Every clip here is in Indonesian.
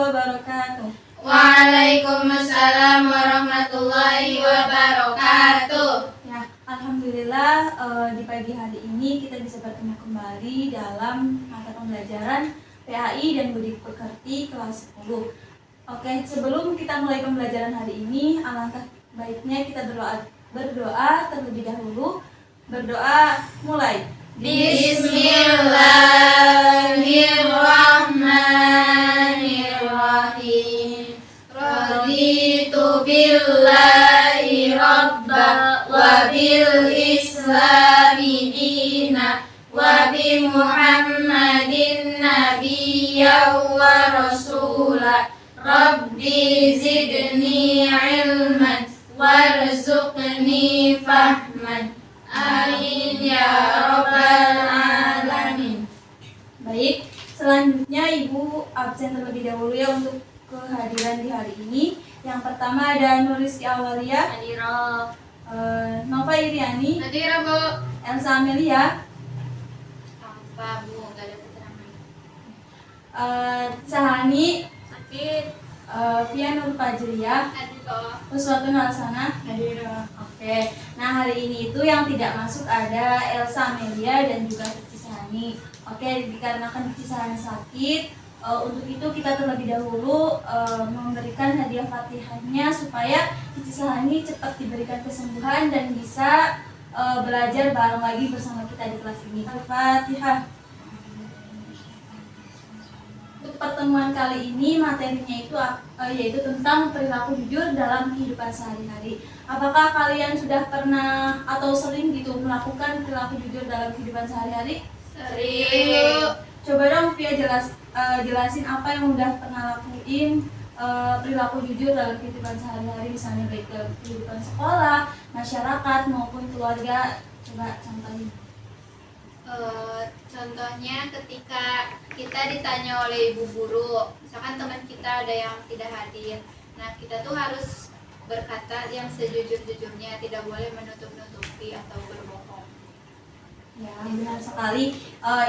wabarakatuh. Waalaikumsalam warahmatullahi wabarakatuh. Ya, alhamdulillah di pagi hari ini kita bisa bertemu kembali dalam mata pembelajaran PAI dan Budi Pekerti kelas 10. Oke, sebelum kita mulai pembelajaran hari ini, alangkah baiknya kita berdoa terlebih dahulu. Berdoa mulai. Bismillahirrahmanirrahim. Raditu billahi rabba wa bil islami dina wa bi Muhammadin nabiyya wa rasula. Rabbi zidni ilman warzuqni fahman. Amin ya rabbal alamin. Baik, selanjutnya Ibu absen terlebih dahulu ya untuk kehadiran di hari ini. Yang pertama ada Nurrizky Auwalia, Hadira. Nova Iriani, Hadira, Bu. Elsa Amelia, Apa, Bu? Gak ada keterangan. Sahani, Sakit. Via Nur Fajriah, Hadira. Uswatun Hasanah. Hadira. Oke, nah hari ini itu yang tidak masuk ada Elsa Amelia dan juga Cici Sahani. Oke, dikarenakan Cici Sahani sakit, untuk itu kita terlebih dahulu memberikan hadiah Fatihahnya supaya Cici Sahani cepat diberikan kesembuhan dan bisa belajar bareng lagi bersama kita di kelas ini. Al-Fatihah. Untuk pertemuan kali ini materinya itu yaitu tentang perilaku jujur dalam kehidupan sehari-hari. Apakah kalian sudah pernah atau sering gitu melakukan perilaku jujur dalam kehidupan sehari-hari? Sering. Coba dong Via jelasin apa yang udah pernah lakuin perilaku jujur dalam kehidupan sehari-hari, misalnya baik dalam kehidupan sekolah, masyarakat maupun keluarga. Coba contohin. Contohnya ketika kita ditanya oleh ibu guru, misalkan teman kita ada yang tidak hadir, nah kita tuh harus berkata yang sejujur-jujurnya, tidak boleh menutup-nutupi atau berbohong. Ya, benar sekali.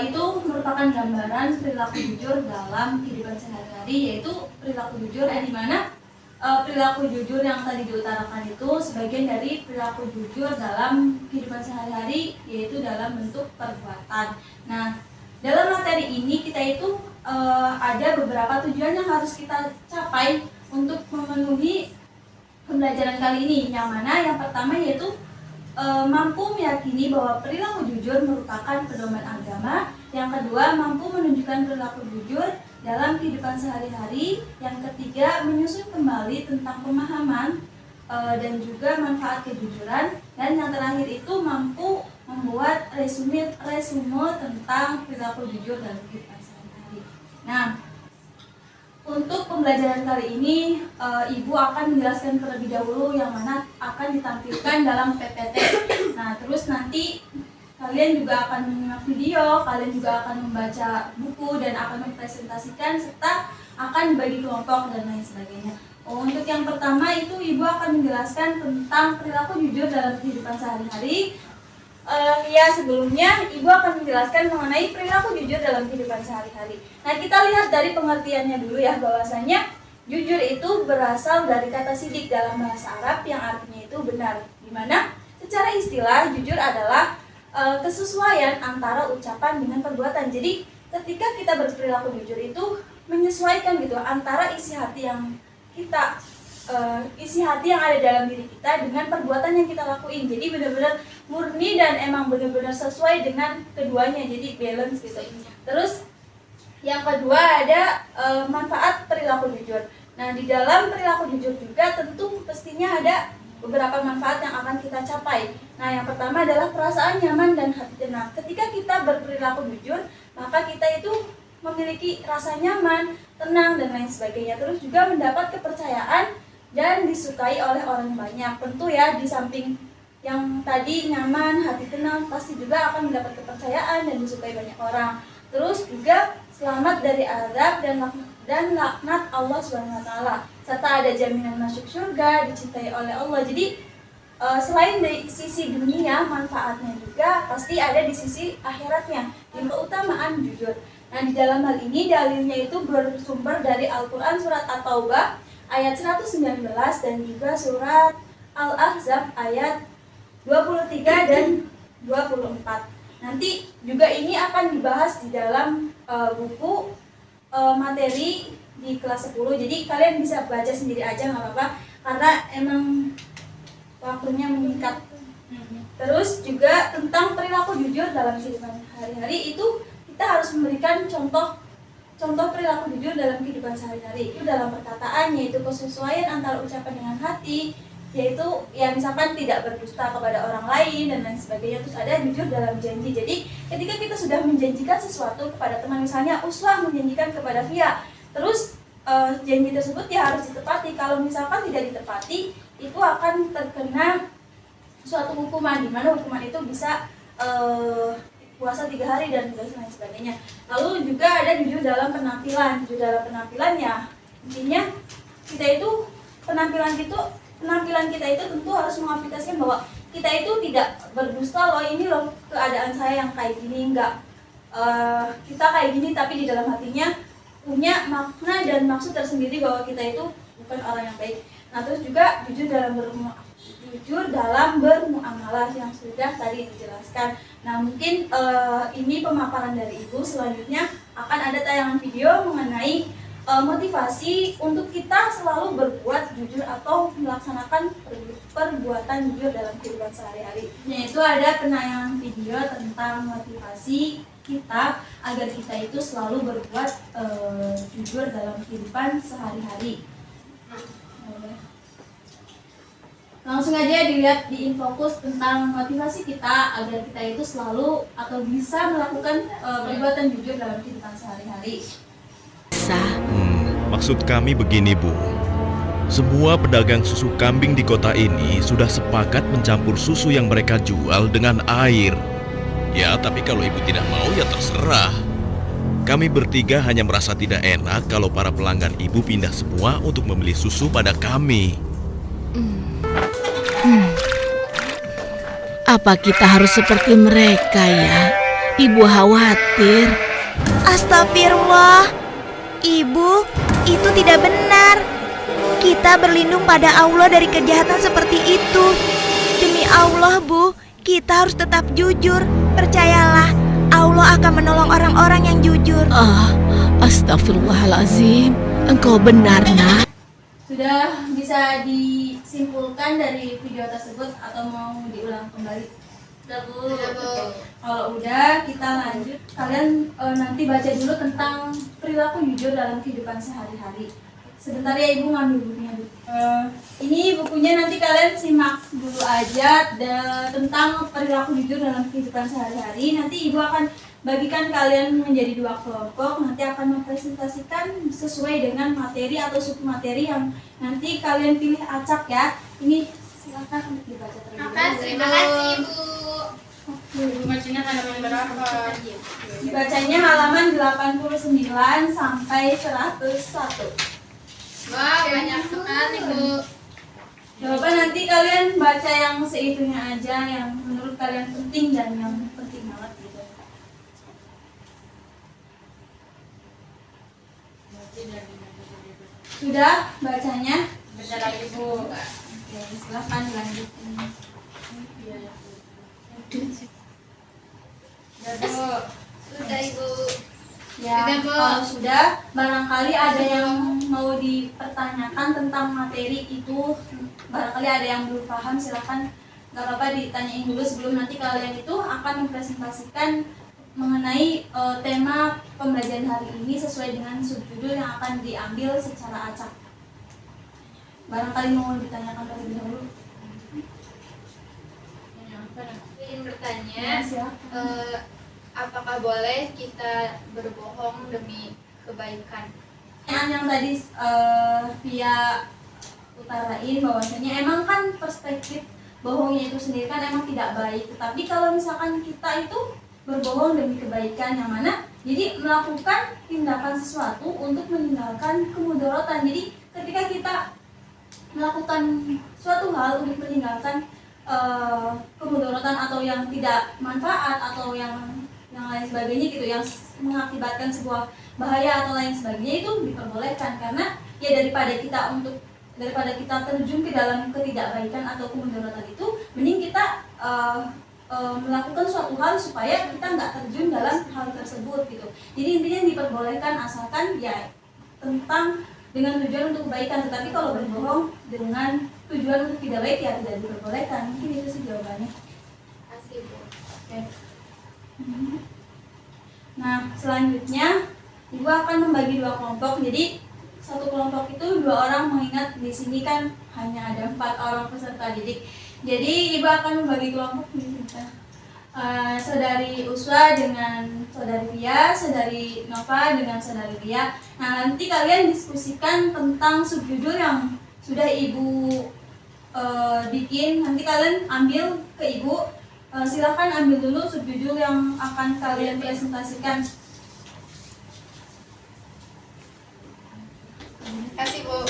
Itu merupakan gambaran perilaku jujur dalam kehidupan sehari-hari, yaitu perilaku jujur di mana perilaku jujur yang tadi diutarakan itu sebagian dari perilaku jujur dalam kehidupan sehari-hari, yaitu dalam bentuk perbuatan. Nah, dalam materi ini kita itu ada beberapa tujuan yang harus kita capai untuk memenuhi pembelajaran kali ini. Yang mana yang pertama yaitu mampu meyakini bahwa perilaku jujur merupakan pedoman agama. Yang kedua, mampu menunjukkan perilaku jujur dalam kehidupan sehari-hari. Yang ketiga, menyusun kembali tentang pemahaman dan juga manfaat kejujuran. Dan yang terakhir itu mampu membuat resume tentang perilaku jujur dalam kehidupan sehari-hari. Nah, untuk pembelajaran kali ini, Ibu akan menjelaskan terlebih dahulu yang mana akan ditampilkan dalam PPT. Nah, terus nanti kalian juga akan menyimak video, kalian juga akan membaca buku dan akan mempresentasikan serta akan bagi kelompok dan lain sebagainya. Untuk yang pertama itu Ibu akan menjelaskan tentang perilaku jujur dalam kehidupan sehari-hari. Ya, sebelumnya Ibu akan menjelaskan mengenai perilaku jujur dalam kehidupan sehari-hari. Nah, kita lihat dari pengertiannya dulu ya, bahwasanya jujur itu berasal dari kata sidik dalam bahasa Arab yang artinya itu benar. Dimana secara istilah jujur adalah kesesuaian antara ucapan dengan perbuatan. Jadi ketika kita berperilaku jujur itu menyesuaikan gitu antara isi hati yang ada dalam diri kita dengan perbuatan yang kita lakuin. Jadi benar-benar murni dan emang benar-benar sesuai dengan keduanya. Jadi balance gitu. Terus yang kedua ada manfaat perilaku jujur. Nah, di dalam perilaku jujur juga tentu pastinya ada beberapa manfaat yang akan kita capai. Nah, yang pertama adalah perasaan nyaman dan hati tenang. Ketika kita berperilaku jujur, maka kita itu memiliki rasa nyaman, tenang, dan lain sebagainya. Terus juga mendapat kepercayaan dan disukai oleh orang banyak. Tentu ya, di samping yang tadi nyaman, hati tenang, pasti juga akan mendapat kepercayaan dan disukai banyak orang. Terus juga selamat dari azab dan laknat Allah SWT, serta ada jaminan masuk surga, dicintai oleh Allah. Jadi selain dari sisi dunia manfaatnya juga pasti ada di sisi akhiratnya, yang keutamaan jujur. Nah, di dalam hal ini dalilnya itu bersumber dari Al-Quran surat At-Taubah ayat 119 dan juga surat Al-Ahzab ayat 23 dan 24. Nanti juga ini akan dibahas di dalam buku materi di kelas 10. Jadi kalian bisa baca sendiri aja nggak apa-apa karena emang waktunya meningkat. Terus juga tentang perilaku jujur dalam kehidupan hari-hari itu kita harus memberikan contoh perilaku jujur dalam kehidupan sehari-hari. Itu dalam perkataan, yaitu kesesuaian antara ucapan dengan hati, yaitu ya misalkan tidak berdusta kepada orang lain dan lain sebagainya. Terus ada jujur dalam janji. Jadi ketika kita sudah menjanjikan sesuatu kepada teman, misalnya Uswah menjanjikan kepada Via, terus janji tersebut ya harus ditepati. Kalau misalkan tidak ditepati, itu akan terkena suatu hukuman, di mana hukuman itu bisa puasa 3 hari dan lain sebagainya. Lalu juga ada jujur dalam penampilan. Jujur dalam penampilan ya intinya kita itu penampilan kita itu tentu harus mengaplikasikan bahwa kita itu tidak berdusta loh, ini loh keadaan saya yang kayak gini, enggak kita kayak gini tapi di dalam hatinya punya makna dan maksud tersendiri bahwa kita itu bukan orang yang baik. Nah, terus juga jujur dalam bermuamalah yang sudah tadi dijelaskan. Nah, mungkin ini pemaparan dari Ibu. Selanjutnya akan ada tayangan video mengenai motivasi untuk kita selalu berbuat jujur atau melaksanakan perbuatan jujur dalam kehidupan sehari-hari. Yaitu ada penayangan video tentang motivasi kita agar kita itu selalu berbuat jujur dalam kehidupan sehari-hari. Langsung aja dilihat di Infokus tentang motivasi kita agar kita itu selalu atau bisa melakukan perbuatan jujur dalam kehidupan sehari-hari. Maksud kami begini, Bu. Semua pedagang susu kambing di kota ini sudah sepakat mencampur susu yang mereka jual dengan air. Ya, tapi kalau Ibu tidak mau ya terserah. Kami bertiga hanya merasa tidak enak kalau para pelanggan Ibu pindah semua untuk membeli susu pada kami. Apa kita harus seperti mereka ya? Ibu khawatir. Astagfirullah, Ibu, itu tidak benar. Kita berlindung pada Allah dari kejahatan seperti itu. Demi Allah, Bu, kita harus tetap jujur. Percayalah, Allah akan menolong orang-orang yang jujur. Astagfirullahalazim. Engkau benar, Nak. Sudah bisa disimpulkan dari video tersebut atau mau diulang kembali? Udah, Bu. Kalau udah, kita lanjut. Kalian nanti baca dulu tentang perilaku jujur dalam kehidupan sehari-hari. Sebentar ya, Ibu ngambil bukunya dulu. Ini bukunya nanti kalian simak dulu aja tentang perilaku jujur dalam kehidupan sehari-hari. Nanti Ibu akan bagikan kalian menjadi 2 kelompok. Nanti akan mempresentasikan sesuai dengan materi atau submateri yang nanti kalian pilih acak ya. Ini silakan untuk dibaca terlebih dahulu. Terima kasih, Bu. Bacanya halaman berapa? Dibacanya halaman 89 sampai 101. Wah, banyak sekali, Bu. Coba nanti kalian baca yang seitunya aja, yang menurut kalian penting dan yang penting banget gitu. Sudah bacanya? Baca lagi, Bu. Oke, silahkan lanjutin. Ya, Bu. Sudah, Ibu. Ya, Sudah, Bu. kalau sudah, barangkali ada yang mau dipertanyakan tentang materi itu, barangkali ada yang belum paham, silakan nggak apa-apa ditanyain dulu sebelum nanti kalian itu akan mempresentasikan mengenai tema pembelajaran hari ini sesuai dengan subjudul yang akan diambil secara acak. Barangkali mau ditanyakan terlebih dahulu. Ingin bertanya, Ya, silakan. apakah boleh kita berbohong demi kebaikan? Yang tadi via utarain bahwasanya emang kan perspektif bohongnya itu sendiri kan emang tidak baik. Tetapi kalau misalkan kita itu berbohong demi kebaikan, yang mana jadi melakukan tindakan sesuatu untuk meninggalkan kemudorotan. Jadi ketika kita melakukan suatu hal untuk meninggalkan kemudorotan atau yang tidak manfaat atau yang lain sebagainya gitu, yang mengakibatkan sebuah bahaya atau lain sebagainya itu diperbolehkan, karena ya daripada kita terjun ke dalam ketidakbaikan atau kemudaratan itu, mending kita melakukan suatu hal supaya kita nggak terjun dalam hal tersebut gitu. Jadi intinya diperbolehkan asalkan ya dengan tujuan untuk kebaikan. Tetapi kalau berbohong dengan tujuan untuk tidak baik ya tidak diperbolehkan. Mungkin itu sih jawabannya. Kasih Bu. Oke. Nah, selanjutnya Ibu akan membagi 2 kelompok. Jadi satu kelompok itu 2 orang, mengingat di sini kan hanya ada 4 orang peserta didik. Jadi Ibu akan membagi kelompok ini. Saudari Uswa dengan saudari Ria, saudari Nova dengan saudari Ria. Nah, nanti kalian diskusikan tentang subjudul yang sudah Ibu bikin. Nanti kalian ambil ke Ibu. Silahkan ambil dulu subjudul yang akan kalian presentasikan. Kasih Bu.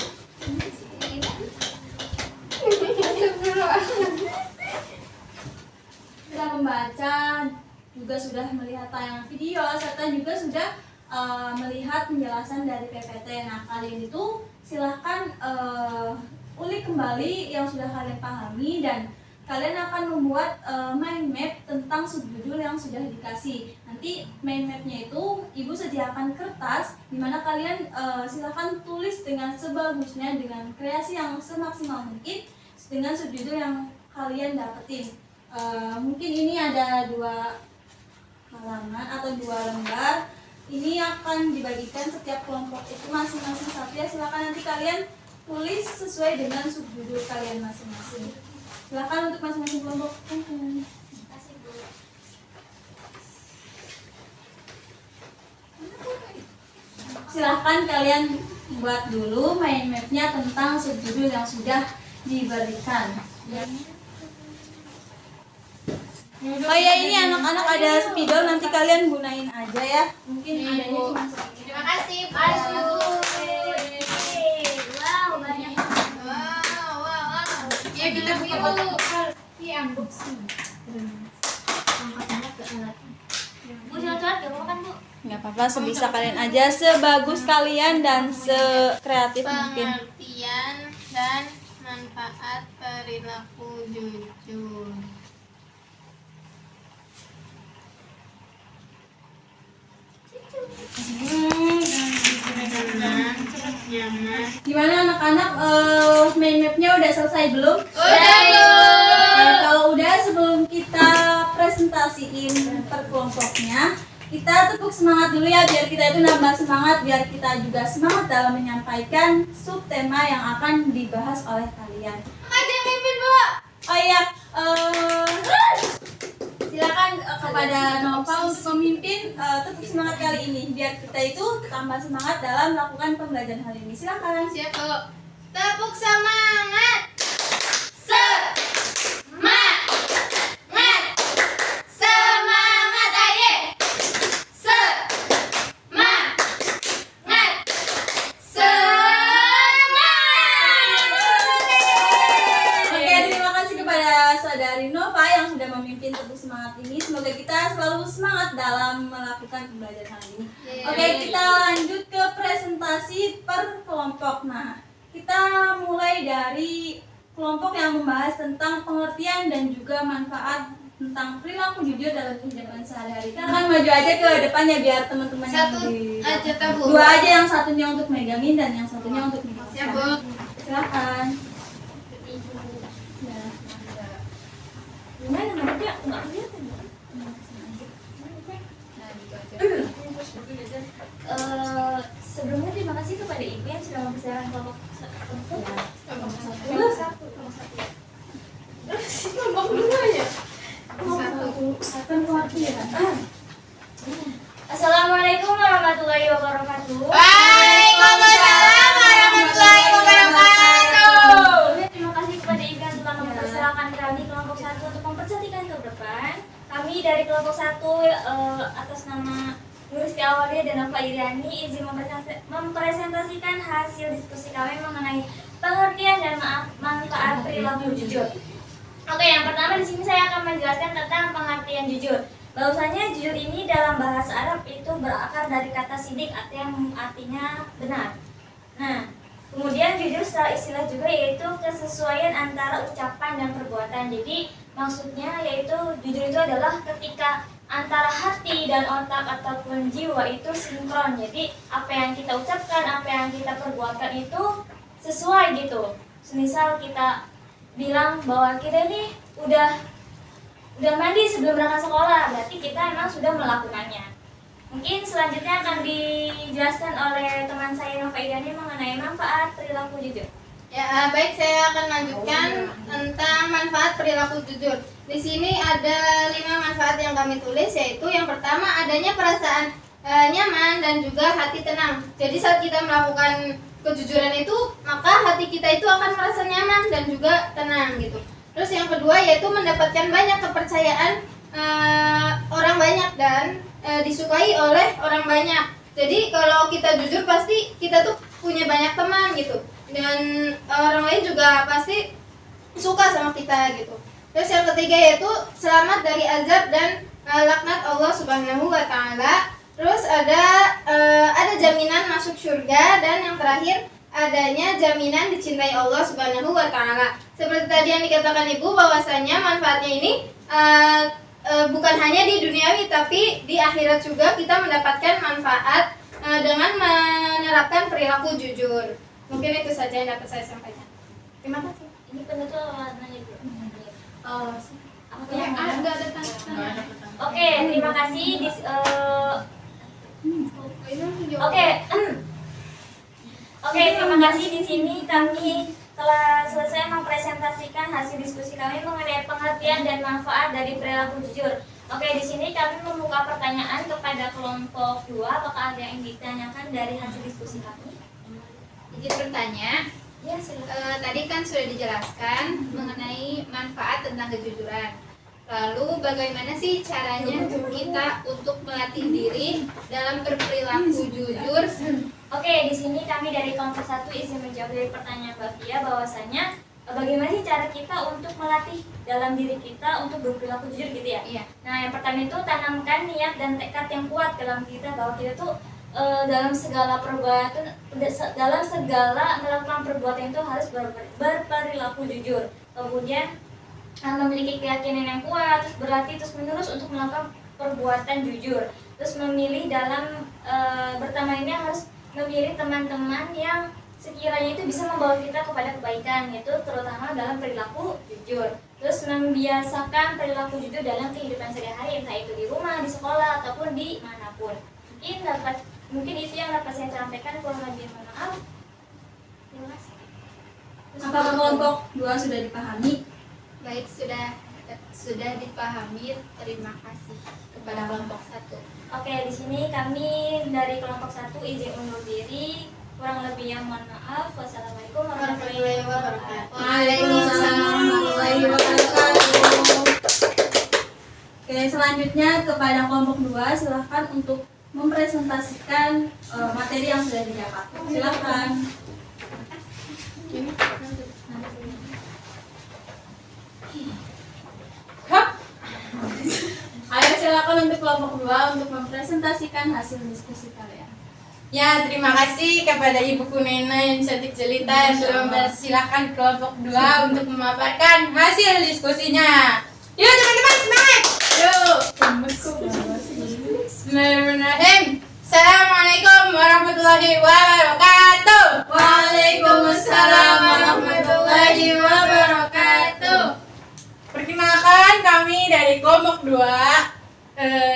Sudah membaca, juga sudah melihat tayangan video, serta juga sudah melihat penjelasan dari PPT. Nah, kalian itu silahkan ulik kembali yang sudah kalian pahami, dan kalian akan membuat mind map tentang subjudul yang sudah dikasih. Nanti mind mapnya itu Ibu sediakan kertas, dimana kalian silahkan tulis dengan sebagusnya, dengan kreasi yang semaksimal mungkin dengan subjudul yang kalian dapetin. Mungkin ini ada 2 halaman atau 2 lembar. Ini akan dibagikan setiap kelompok itu masing-masing satu ya. Silahkan nanti kalian tulis sesuai dengan subjudul kalian masing-masing. Silakan untuk masing-masing kelompok. Kasih Bu. Silahkan kalian buat dulu mind mapnya tentang subjudul yang sudah diberikan. Oh ya, ini anak-anak ada spidol, nanti kalian gunain aja ya. Mungkin adanya cuma sedikit. Terima kasih Bu. Wow, banyak. Wow. Ya kita biru. Bu, coret-coret gak apa-apa kan Bu? Nggak apa-apa, sebisa kalian aja, sebagus kalian dan sekreatif mungkin. Pengertian dan manfaat perilaku jujur. Gimana anak-anak, mind mapnya udah selesai belum? Udah Bu. Nah, kalau udah, sebelum kita presentasiin per kelompoknya, kita tepuk semangat dulu ya, biar kita itu nambah semangat, biar kita juga semangat dalam menyampaikan subtema yang akan dibahas oleh kalian. Aja mimpin Bu. Oh iya, silakan kepada Nova untuk memimpin tepuk semangat kali ini, biar kita itu tambah semangat dalam melakukan pembelajaran hari ini. Silakan. Siap Bu. Tepuk semangat. Semangat aye. Oke, terima kasih kepada saudari Nova yang sudah memimpin tepuk semangat ini. Semoga kita selalu semangat dalam melakukan pembelajaran hari ini. Oke, kita lanjut ke presentasi per kelompok. Nah, kita mulai dari kelompok yang membahas tentang pengertian dan juga manfaat tentang perilaku jujur dalam kehidupan sehari-hari. Kita akan maju aja ke depan ya, biar teman-teman yang Satu di aja tabu. 2 aja, yang satunya untuk megangin dan yang satunya untuk Siap Bu. menjelaskan. Silakan. Ya. Gimana nanti nggak kelihatan ya? Sebelumnya terima kasih kepada Ibu yang sudah mempersiapkan kelompok Assalamualaikum warahmatullahi wabarakatuh. Waalaikumsalam warahmatullahi wabarakatuh. Terima kasih kepada Ibu yang telah mempersilahkan kami kelompok 1 untuk mempresentasikan ke depan. Kami dari kelompok 1 atas nama Nuristi Awalia dan Nova Iriani izin mempresentasikan hasil diskusi kami mengenai pengertian dan manfaat perilaku jujur. Oke, yang pertama di sini saya akan menjelaskan tentang pengertian jujur. Bahwasanya jujur ini dalam bahasa Arab itu berakar dari kata sidik atau yang artinya benar. Nah, kemudian jujur secara istilah juga yaitu kesesuaian antara ucapan dan perbuatan. Jadi maksudnya yaitu jujur itu adalah ketika antara hati dan otak ataupun jiwa itu sinkron. Jadi apa yang kita ucapkan, apa yang kita perbuatkan itu sesuai gitu. Semisal kita bilang bahwa kita ini udah mandi sebelum berangkat sekolah, berarti kita emang sudah melakukannya. Mungkin selanjutnya akan dijelaskan oleh teman saya Nova Idani mengenai manfaat perilaku jujur. Ya, baik, saya akan lanjutkan tentang manfaat perilaku jujur. Di sini ada 5 manfaat yang kami tulis, yaitu yang pertama adanya perasaan nyaman dan juga hati tenang. Jadi saat kita melakukan kejujuran itu, maka hati kita itu akan merasa nyaman dan juga tenang gitu. Terus yang kedua yaitu mendapatkan banyak kepercayaan orang banyak dan disukai oleh orang banyak. Jadi kalau kita jujur pasti kita tuh punya banyak teman gitu. Dan orang lain juga pasti suka sama kita gitu. Terus yang ketiga yaitu selamat dari azab dan laknat Allah Subhanahu wa taala. Terus ada jaminan masuk surga, dan yang terakhir adanya jaminan dicintai Allah Subhanahu wa taala. Seperti tadi yang dikatakan Ibu, bahwasanya manfaatnya ini bukan hanya di duniawi tapi di akhirat juga kita mendapatkan manfaat dengan menerapkan perilaku jujur. Mungkin itu saja yang dapat saya sampaikan. Terima kasih. Ini penutup warnanya dulu. Apa yang Enggak ada tanda. Oke, terima kasih. Oke, terima kasih. Di sini kami telah selesai mempresentasikan hasil diskusi kami mengenai pengertian dan manfaat dari perilaku jujur. Oke, di sini kami membuka pertanyaan kepada kelompok 2. Apakah ada yang ditanyakan dari hasil diskusi kami? Izin bertanya. Ya, silakan. Tadi kan sudah dijelaskan mengenai manfaat tentang kejujuran. Lalu bagaimana sih caranya kita untuk melatih diri dalam berperilaku jujur? Oke, di sini kami dari kelompok 1 izin menjawab dari pertanyaan Mbak Fia, bahwasanya bagaimana sih cara kita untuk melatih dalam diri kita untuk berperilaku jujur gitu ya? Iya. Nah, yang pertama itu tanamkan niat dan tekad yang kuat dalam kita bahwa kita tuh dalam segala perbuatan, dalam segala melakukan perbuatan itu harus berperilaku jujur. Kemudian memiliki keyakinan yang kuat, terus berlatih terus menerus untuk melakukan perbuatan jujur. Terus memilih dalam berteman ini harus memilih teman-teman yang sekiranya itu bisa membawa kita kepada kebaikan, yaitu terutama dalam perilaku jujur. Terus membiasakan perilaku jujur dalam kehidupan sehari-hari, entah itu di rumah, di sekolah, ataupun di manapun. Mungkin isi yang dapat saya sampaikan, kurang lebih mohon maaf. Terima kasih. Apakah kelompok 2 sudah dipahami? Baik, sudah dipahami. Terima kasih kepada kelompok 1. Oke, di sini kami dari kelompok 1 izin undur diri. Kurang lebihnya mohon maaf. Wassalamualaikum warahmatullahi wabarakatuh. Waalaikumsalam warahmatullahi wabarakatuh. Oke, selanjutnya kepada kelompok 2 silahkan untuk mempresentasikan materi yang sudah didapat. Silahkan. Ayo silakan untuk kelompok 2 untuk mempresentasikan hasil diskusi kalian. Ya, terima kasih kepada Ibu Nena yang cantik jelita yang sudah mempersilahkan kelompok 2 untuk memaparkan hasil diskusinya. Yuk teman-teman, semangat! Yuk! Bismillahirrahmanirrahim. Assalamualaikum warahmatullahi wabarakatuh. Waalaikumsalam warahmatullahi wabarakatuh. Perkenalkan, kami dari kelompok 2.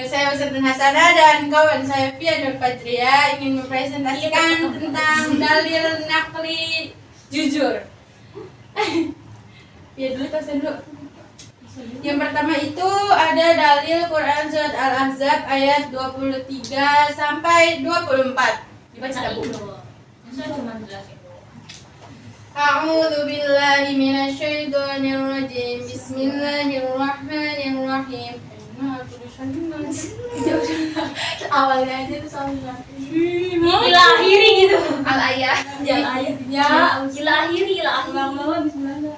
Saya Ustaz Hasana dan kawan saya Fia Nur Fajria ingin mempresentasikan tentang dalil nakli jujur. Fia dulu, Tasya dulu. Yang pertama itu ada dalil Quran Surat Al-Ahzab ayat 23 sampai 24. Dibaca Bu. Saya cuma jelasin. A'udzu billahi minasyaitonir rajim. Bismillahirrahmanirrahim. Awalnya aja tuh sama Ila akhiri gitu. Al-ayah. ya, ila akhiri. Bismillah.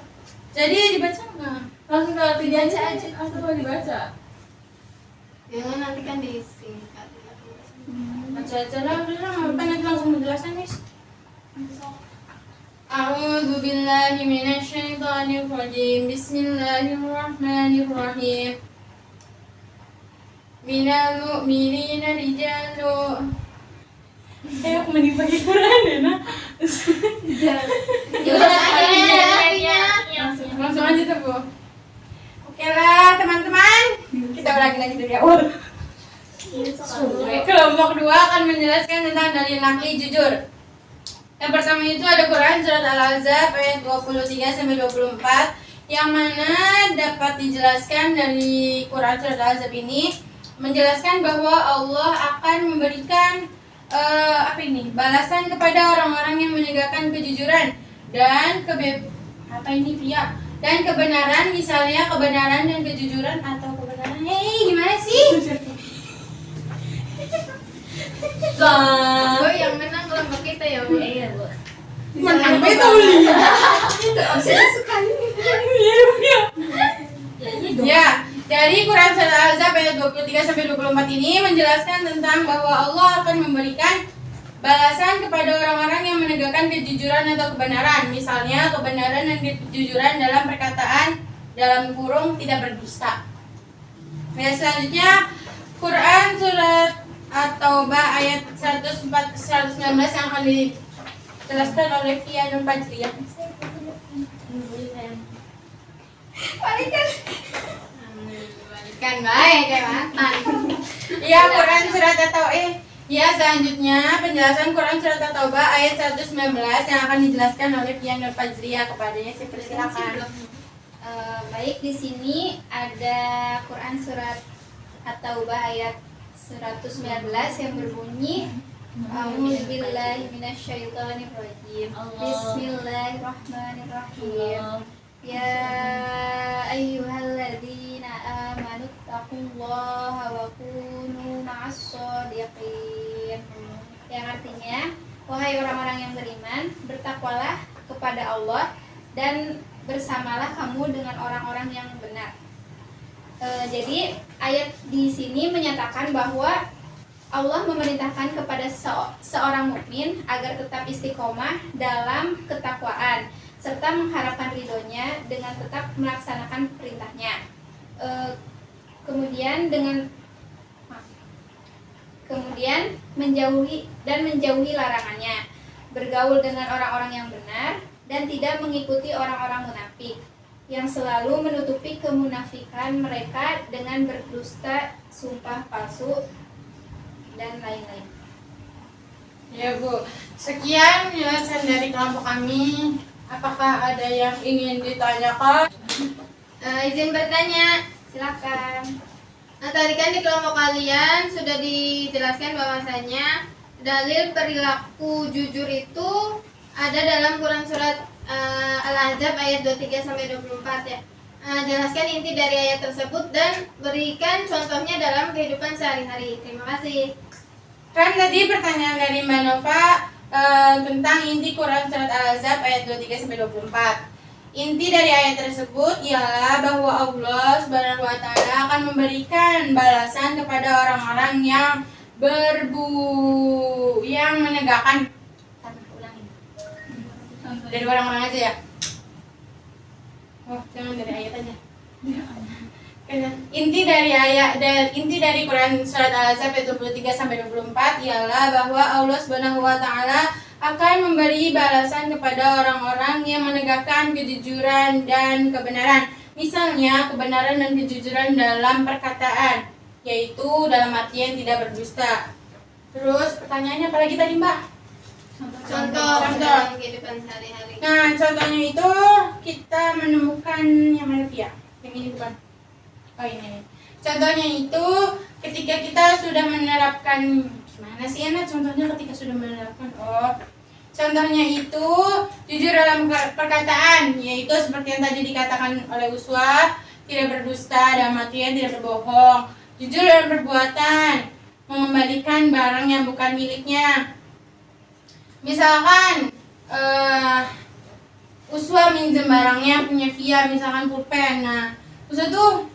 Jadi dibaca enggak? Langsung kalau Dibaca aja. atau mau dibaca? Jangan nanti kan disingkat. Baca-baca udah lah, nggak apa nanti langsung menjelaskan Miss. A'udzu billahi minasyaitonir rajim. Bismillahirrahmanirrahim. Minal mu'minina rijalu. Aku mending pakai Quran ya, nah. Ya udah aja. Langsung aja tuh, Bu. Oke lah, teman-teman. Kita ulangi lagi dari awal. Kelompok 2 akan menjelaskan tentang dalil nakli jujur. Yang pertama itu ada Quran surat Al-Ahzab ayat 23 sampai 24 yang mana dapat dijelaskan dari Quran surat Al-Ahzab ini menjelaskan bahwa Allah akan memberikan balasan kepada orang-orang yang menegakkan kejujuran dan dan kebenaran, misalnya kebenaran dan kejujuran atau kebenaran. Gimana sih? Bu, yang menang kelompok kita ya, Bu. Iya, Bu. Menang itu Obsesi sekali. Ya, dari Quran surat Al-Ahzab ayat 23 sampai 24 ini menjelaskan tentang bahwa Allah akan memberikan balasan kepada orang-orang yang menegakkan kejujuran atau kebenaran, misalnya kebenaran dan kejujuran dalam perkataan dalam kurung tidak berdusta. Ya, selanjutnya Quran surat At-Taubah ayat 104-119 yang akan dijelaskan oleh Fia Nur Fajriah. Balikan baik kayak mantan. Iya, Quran surat selanjutnya penjelasan Quran surat At-Taubah ayat 119 yang akan dijelaskan oleh Fia Nur Fajriah. Kepadanya saya persilakan. Baik, di sini ada Quran surat At-Taubah ayat 119 yang berbunyi A'udzubillahi minasyaitonirrajim. Bismillahirrahmanirrahim. Ya ayyuhalladzina amanu taqullaha wa kunu ma'as-shadiqin. Yang artinya, wahai orang-orang yang beriman, bertakwalah kepada Allah dan bersamalah kamu dengan orang-orang yang benar. Jadi ayat di sini menyatakan bahwa Allah memerintahkan kepada seorang mukmin agar tetap istiqomah dalam ketakwaan serta mengharapkan ridhonya dengan tetap melaksanakan perintahnya. Kemudian menjauhi larangannya, bergaul dengan orang-orang yang benar dan tidak mengikuti orang-orang munafik yang selalu menutupi kemunafikan mereka dengan berdusta, sumpah palsu, dan lain-lain. Ya, Bu. Sekian penjelasan dari kelompok kami. Apakah ada yang ingin ditanyakan? Izin bertanya, silakan. Nah, tadi kan di kelompok kalian sudah dijelaskan bahwasanya dalil perilaku jujur itu ada dalam Quran surat Al-Ahzab ayat 23 sampai 24 ya. Jelaskan inti dari ayat tersebut dan berikan contohnya dalam kehidupan sehari-hari. Terima kasih. Kan tadi pertanyaan dari Mbak Nova tentang inti Quran surat Al-Ahzab ayat 23 sampai 24. Inti dari ayat tersebut ialah bahwa Allah Subhanahu wa taala akan memberikan balasan kepada orang-orang yang menegakkan dari orang-orang aja ya. Oh, jangan dari ayat aja. Inti dari Quran surat Al-Ahzab ayat 23 sampai 24 ialah bahwa Allah Subhanahu wa taala akan memberi balasan kepada orang-orang yang menegakkan kejujuran dan kebenaran. Misalnya kebenaran dan kejujuran dalam perkataan, yaitu dalam artian tidak berdusta. Terus pertanyaannya apa lagi tadi, Mbak? Contoh dalam kehidupan sehari-hari. Nah, contohnya itu kita menemukan yang mana Via? Yang ini bukan? Oh, ini. Contohnya itu ketika kita sudah menerapkan, gimana sih Ana? Contohnya ketika sudah menerapkan. Oh, contohnya itu jujur dalam perkataan, yaitu seperti yang tadi dikatakan oleh Uswa, tidak berdusta, dalam artian tidak berbohong. Jujur dalam perbuatan, mengembalikan barang yang bukan miliknya. Misalkan Uswa minjem barangnya punya Via, misalkan pulpen. Nah, Uswa tuh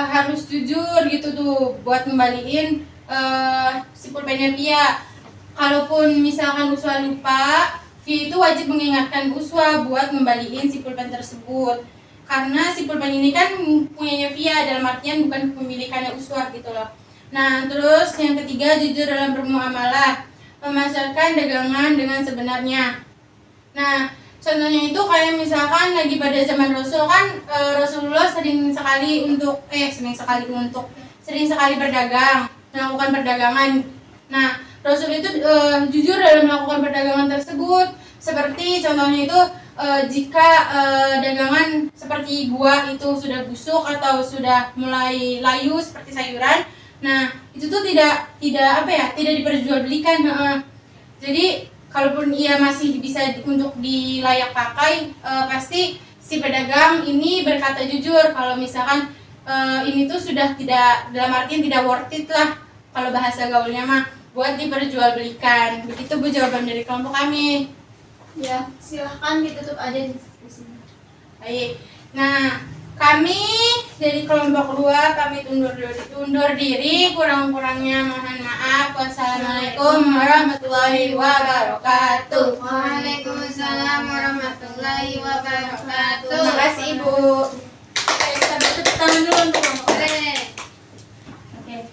harus jujur gitu tuh buat ngembaliin si pulpennya Via. Kalaupun misalkan Uswa lupa, Via itu wajib mengingatkan Uswa buat ngembaliin si pulpen tersebut. Karena si pulpen ini kan punyanya Via, dalam artian bukan kepemilikannya Uswa gitu loh. Nah, terus yang ketiga, jujur dalam bermuamalah, memasarkan dagangan dengan sebenarnya. Nah, contohnya itu kayak misalkan lagi pada zaman Rasul kan, Rasulullah sering sekali berdagang, melakukan perdagangan. Nah, Rasul itu jujur dalam melakukan perdagangan tersebut. Seperti contohnya itu jika dagangan seperti buah itu sudah busuk atau sudah mulai layu seperti sayuran, nah itu tuh tidak diperjualbelikan. Jadi kalaupun ia masih bisa untuk dilayak pakai, pasti si pedagang ini berkata jujur kalau misalkan ini tuh sudah tidak, dalam artian tidak worth it lah kalau bahasa gaulnya mah, buat diperjualbelikan. Begitu Bu jawaban dari kelompok kami. Ya, silahkan ditutup aja diskusinya. Baik. Nah, kami dari kelompok 2 kami undur diri, kurang-kurangnya mohon maaf. Wassalamualaikum warahmatullahi wabarakatuh. Waalaikumsalam warahmatullahi wabarakatuh. Terima kasih Ibu. Oke, kita bertepuk tangan dulu untuk kelompok. Oke,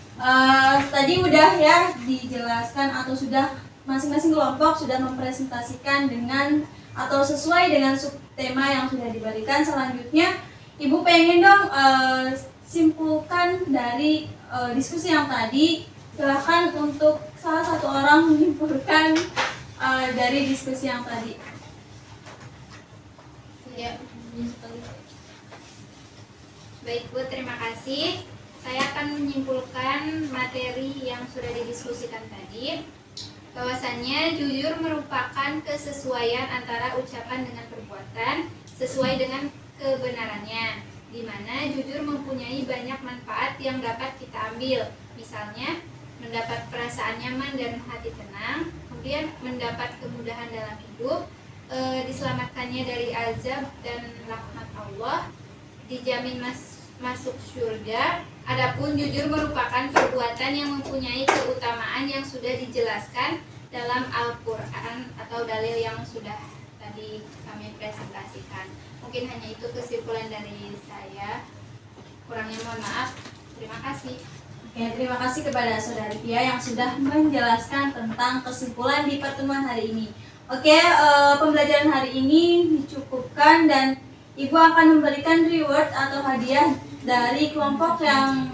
tadi udah ya dijelaskan atau sudah masing-masing kelompok sudah mempresentasikan dengan atau sesuai dengan subtema yang sudah diberikan. Selanjutnya Ibu pengen dong simpulkan dari diskusi yang tadi. Silahkan untuk salah satu orang menyimpulkan dari diskusi yang tadi. Ya. Baik Bu, terima kasih. Saya akan menyimpulkan materi yang sudah didiskusikan tadi. Bahwasannya jujur merupakan kesesuaian antara ucapan dengan perbuatan sesuai dengan kebenarannya, di mana jujur mempunyai banyak manfaat yang dapat kita ambil. Misalnya, mendapat perasaan nyaman dan hati tenang, kemudian mendapat kemudahan dalam hidup, diselamatkannya dari azab dan rahmat Allah, dijamin masuk surga. Adapun jujur merupakan perbuatan yang mempunyai keutamaan yang sudah dijelaskan dalam Al-Quran atau dalil yang sudah tadi kami presentasikan. Mungkin hanya itu kesimpulan dari saya. Kurangnya mohon maaf. Terima kasih. Oke, terima kasih kepada Saudari Via yang sudah menjelaskan tentang kesimpulan di pertemuan hari ini. Oke, pembelajaran hari ini dicukupkan dan Ibu akan memberikan reward atau hadiah dari kelompok yang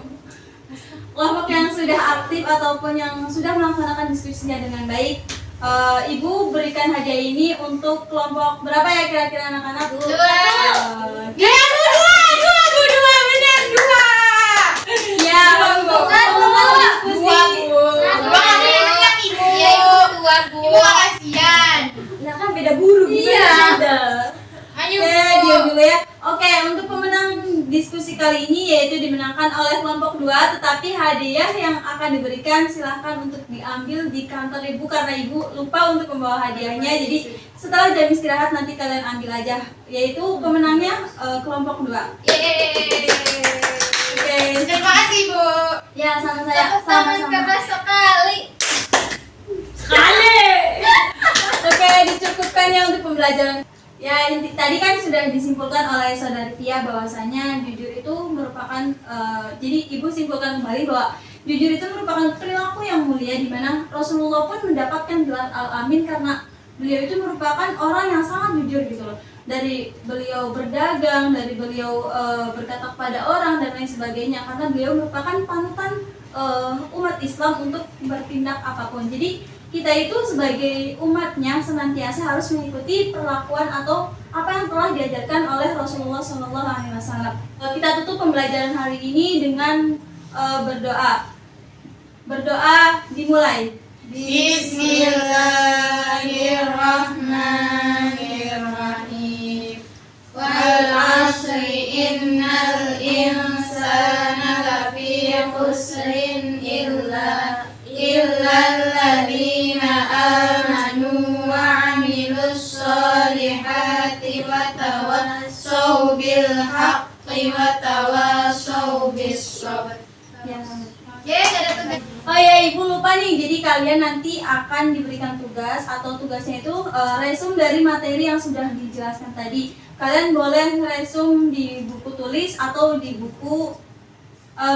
sudah aktif ataupun yang sudah melaksanakan diskusinya dengan baik. Ibu berikan hadiah ini untuk kelompok berapa ya kira-kira anak-anak? Dua. Ya, untuk diskusi. Iya Ibu, dua Bu. Ibu kasihan. Nah kan beda guru gitu. Iya. Ayo Oke, diam dulu ya. Oke, untuk pemenang diskusi kali ini yaitu dimenangkan oleh kelompok 2, tetapi hadiah yang akan diberikan silahkan untuk diambil di kantor Ibu karena Ibu lupa untuk membawa hadiahnya. Jadi setelah jam istirahat nanti kalian ambil aja. Yaitu pemenangnya kelompok 2. Yeay. Oke. Terima kasih Bu. Ya, sama saya. Tepuk tangan Sama-sama. keras sekali. Oke, dicukupkan ya untuk pembelajaran. Ya, tadi kan sudah disimpulkan oleh Saudari Via bahwasanya jujur itu merupakan jadi Ibu simpulkan kembali bahwa jujur itu merupakan perilaku yang mulia di mana Rasulullah pun mendapatkan gelar Al-Amin karena beliau itu merupakan orang yang sangat jujur gitu loh. Dari beliau berdagang, dari beliau berkata kepada orang dan lain sebagainya karena beliau merupakan panutan umat Islam untuk bertindak apapun. Jadi kita itu sebagai umatnya senantiasa harus mengikuti perlakuan atau apa yang telah diajarkan oleh Rasulullah SAW. Kita tutup pembelajaran hari ini dengan berdoa. Berdoa dimulai. Bismillahirrahmanirrahim. Wal 'asri innal insana lafi khusrin illa alladzina amanu wa 'amilus solihati wa tawassaw bil haqqi wa tawassaw bis-sabr. Ya. Gak ada tugas. Oh ya, Ibu lupa nih. Jadi kalian nanti akan diberikan tugas atau tugasnya itu resum dari materi yang sudah dijelaskan tadi. Kalian boleh resum di buku tulis atau di buku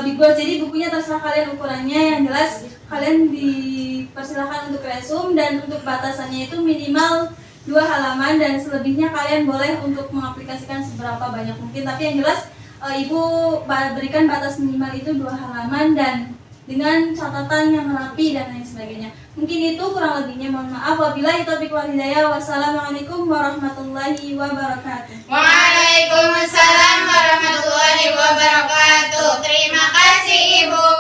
Big Board. Jadi bukunya terserah kalian ukurannya. Yang jelas kalian dipersilakan untuk resum dan untuk batasannya itu minimal 2 halaman dan selebihnya kalian boleh untuk mengaplikasikan seberapa banyak mungkin. Tapi yang jelas Ibu berikan batas minimal itu 2 halaman dan dengan catatan yang rapi dan lain sebagainya. Mungkin itu, kurang lebihnya mohon maaf. Wabillahi taufiq wal hidayah. Wassalamualaikum warahmatullahi wabarakatuh. Waalaikumsalam warahmatullahi wabarakatuh. Terima kasih Ibu.